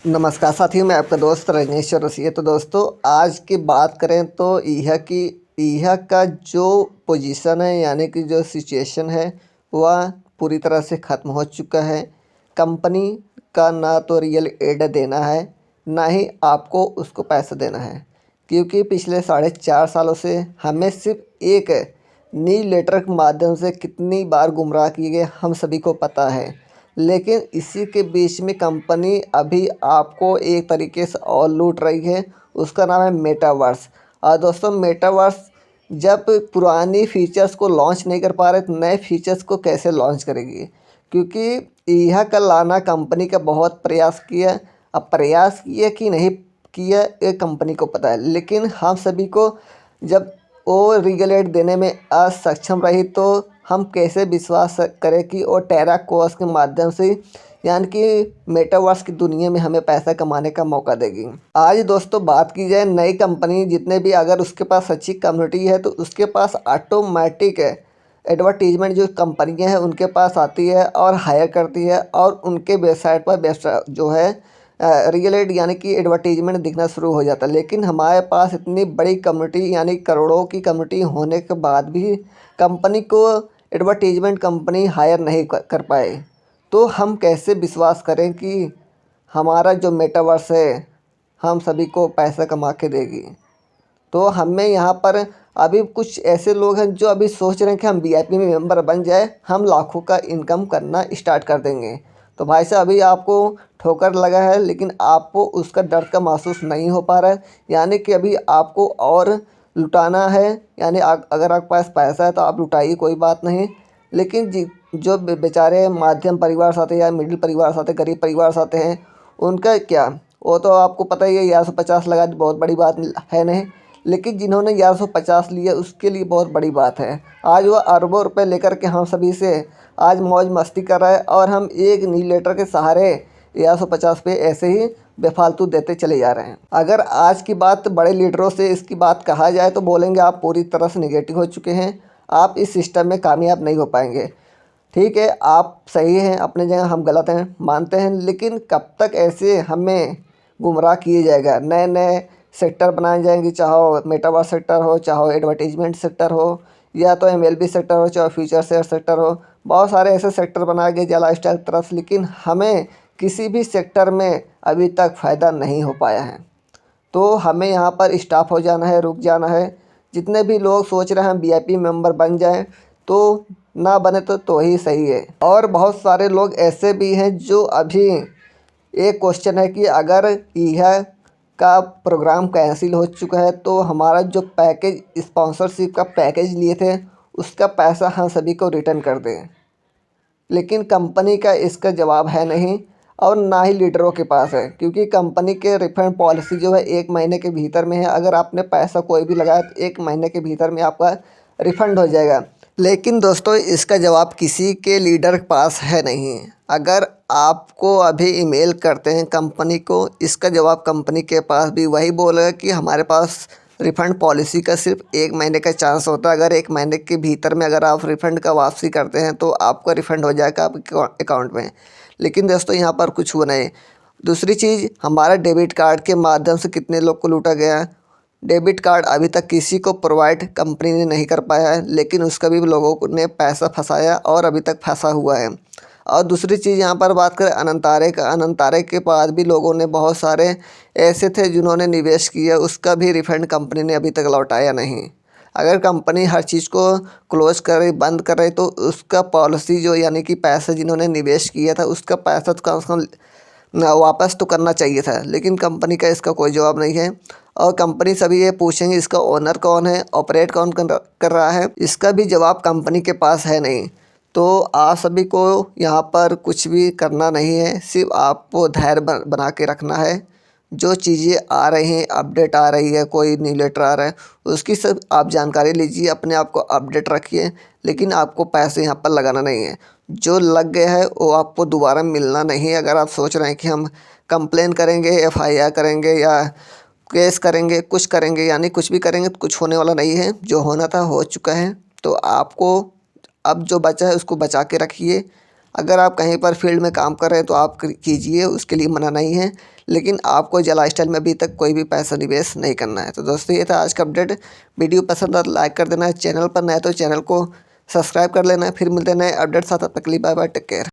नमस्कार साथियों, मैं आपका दोस्त रजनीश्वर रसिया। तो दोस्तों, आज की बात करें तो यह का जो पोजीशन है, यानी कि जो सिचुएशन है, वह पूरी तरह से ख़त्म हो चुका है। कंपनी का ना तो रियल एड देना है, ना ही आपको उसको पैसा देना है, क्योंकि पिछले 4.5 सालों से हमें सिर्फ एक न्यूज़ लेटर के माध्यम से कितनी बार गुमराह किए गए हम सभी को पता है। लेकिन इसी के बीच में कंपनी अभी आपको एक तरीके से और लूट रही है। उसका नाम है मेटावर्स। और दोस्तों, मेटावर्स जब पुरानी फीचर्स को लॉन्च नहीं कर पा रहे तो नए फीचर्स को कैसे लॉन्च करेगी, क्योंकि यह का लाना कंपनी का बहुत प्रयास किया। अब प्रयास किया कि नहीं किया ये कंपनी को पता है, लेकिन हम सभी को जब वो रेगुलेट देने में असक्षम रही तो हम कैसे विश्वास करें कि वो टेरा कोर्स के माध्यम से, यानी कि मेटावर्स की दुनिया में हमें पैसा कमाने का मौका देगी। आज दोस्तों बात की जाए नई कंपनी, जितने भी अगर उसके पास अच्छी कम्युनिटी है तो उसके पास ऑटोमेटिक एडवर्टीजमेंट जो कंपनियां हैं उनके पास आती है और हायर करती है, और उनके वेबसाइट पर बेस्ट जो है रियल एड यानी कि एडवर्टीजमेंट दिखना शुरू हो जाता है। लेकिन हमारे पास इतनी बड़ी कम्युनिटी यानी करोड़ों की कम्युनिटी होने के बाद भी कंपनी को एडवर्टीजमेंट कंपनी हायर नहीं कर पाए, तो हम कैसे विश्वास करें कि हमारा जो मेटावर्स है हम सभी को पैसा कमा के देगी। तो हमें यहाँ पर अभी कुछ ऐसे लोग हैं जो अभी सोच रहे हैं कि हम वीआईपी में मेंबर बन जाए, हम लाखों का इनकम करना स्टार्ट कर देंगे। तो भाई साहब, अभी आपको ठोकर लगा है, लेकिन आपको उसका दर्द का महसूस नहीं हो पा रहा है। यानी कि अभी आपको और लुटाना है, यानी अगर आपके पास पैसा है तो आप लुटाइए, कोई बात नहीं। लेकिन जो बेचारे मध्यम परिवार से आते हैं या मिडिल परिवार से आते हैं, गरीब परिवार से आते हैं, उनका क्या, वो तो आपको पता ही है 1150 लगा दी, बहुत बड़ी बात है नहीं। लेकिन जिन्होंने 1150 लिया उसके लिए बहुत बड़ी बात है। आज वो अरबों रुपए लेकर के हम सभी से आज मौज मस्ती कर रहा है, और हम एक न्यूज़ लेटर के सहारे 1150 पे ऐसे ही बेफालतू देते चले जा रहे हैं। अगर आज की बात बड़े लीडरों से इसकी बात कहा जाए तो बोलेंगे आप पूरी तरह से निगेटिव हो चुके हैं, आप इस सिस्टम में कामयाब नहीं हो पाएंगे। ठीक है, आप सही हैं अपने जगह, हम गलत हैं मानते हैं, लेकिन कब तक ऐसे हमें गुमराह किए जाएगा। नए नए सेक्टर बनाए जाएंगे, चाहे मेटावर्स सेक्टर हो, चाहे एडवर्टीजमेंट सेक्टर हो, या तो एमएलबी सेक्टर हो, चाहे फ्यूचर शेयर सेक्टर हो। बहुत सारे ऐसे सेक्टर बनाए गए लाइफ स्टाइल की तरफ, लेकिन हमें किसी भी सेक्टर में अभी तक फ़ायदा नहीं हो पाया है। तो हमें यहाँ पर स्टॉप हो जाना है, रुक जाना है। जितने भी लोग सोच रहे हैं हम वीआईपी मेंबर बन जाएं, तो ना बने तो ही सही है। और बहुत सारे लोग ऐसे भी हैं जो अभी एक क्वेश्चन है कि अगर यह का प्रोग्राम कैंसिल हो चुका है तो हमारा जो पैकेज, स्पॉन्सरशिप का पैकेज लिए थे, उसका पैसा हम सभी को रिटर्न कर दें। लेकिन कंपनी का इसका जवाब है नहीं, और ना ही लीडरों के पास है, क्योंकि कंपनी के रिफंड पॉलिसी जो है 1 महीने के भीतर में है। अगर आपने पैसा कोई भी लगाया तो 1 महीने के भीतर में आपका रिफंड हो जाएगा। लेकिन दोस्तों, इसका जवाब किसी के लीडर के पास है नहीं। अगर आपको अभी ईमेल करते हैं कंपनी को, इसका जवाब कंपनी के पास भी वही बोलेगा कि हमारे पास रिफ़ंड पॉलिसी का सिर्फ 1 महीने का चांस होता है। अगर 1 महीने के भीतर में अगर आप रिफ़ंड का वापसी करते हैं तो आपका रिफ़ंड हो जाएगा आपके अकाउंट में। लेकिन दोस्तों, यहाँ पर कुछ हुआ नहीं। दूसरी चीज़, हमारा डेबिट कार्ड के माध्यम से कितने लोग को लूटा गया। डेबिट कार्ड अभी तक किसी को प्रोवाइड कंपनी ने नहीं कर पाया है, लेकिन उसका भी लोगों ने पैसा फंसाया और अभी तक फंसा हुआ है। और दूसरी चीज़, यहाँ पर बात करें अनंतारे का, अनंतारे के बाद भी लोगों ने, बहुत सारे ऐसे थे जिन्होंने निवेश किया, उसका भी रिफंड कंपनी ने अभी तक लौटाया नहीं। अगर कंपनी हर चीज़ को क्लोज करे, बंद करे, तो उसका पॉलिसी जो, यानी कि पैसा जिन्होंने निवेश किया था उसका पैसा तो कम से कम वापस तो करना चाहिए था। लेकिन कंपनी का इसका कोई जवाब नहीं है। और कंपनी सभी ये पूछेंगे इसका ओनर कौन है, ऑपरेट कौन कर रहा है, इसका भी जवाब कंपनी के पास है नहीं। तो आप सभी को यहाँ पर कुछ भी करना नहीं है, सिर्फ आपको धैर्य बना के रखना है। जो चीज़ें आ रही हैं, अपडेट आ रही है, कोई न्यूज़ लेटर आ रहा है, उसकी सब आप जानकारी लीजिए, अपने आप को अपडेट रखिए। लेकिन आपको पैसे यहाँ पर लगाना नहीं है। जो लग गया है वो आपको दोबारा मिलना नहीं है। अगर आप सोच रहे हैं कि हम कंप्लेन करेंगे, एफआईआर करेंगे या केस करेंगे, कुछ करेंगे, यानी कुछ भी करेंगे, तो कुछ होने वाला नहीं है। जो होना था हो चुका है। तो आपको अब जो बचा है उसको बचा के रखिए। अगर आप कहीं पर फील्ड में काम कर रहे हैं तो आप कीजिए, उसके लिए मना नहीं है, लेकिन आपको जो लाइफ स्टाइल में अभी तक कोई भी पैसा निवेश नहीं करना है। तो दोस्तों ये था आज का अपडेट। वीडियो पसंद आए तो लाइक कर देना, चैनल पर नए तो चैनल को सब्सक्राइब कर लेना। फिर मिलते हैं नए अपडेट साथ, तब तक के लिए बाय बाय, टेक केयर।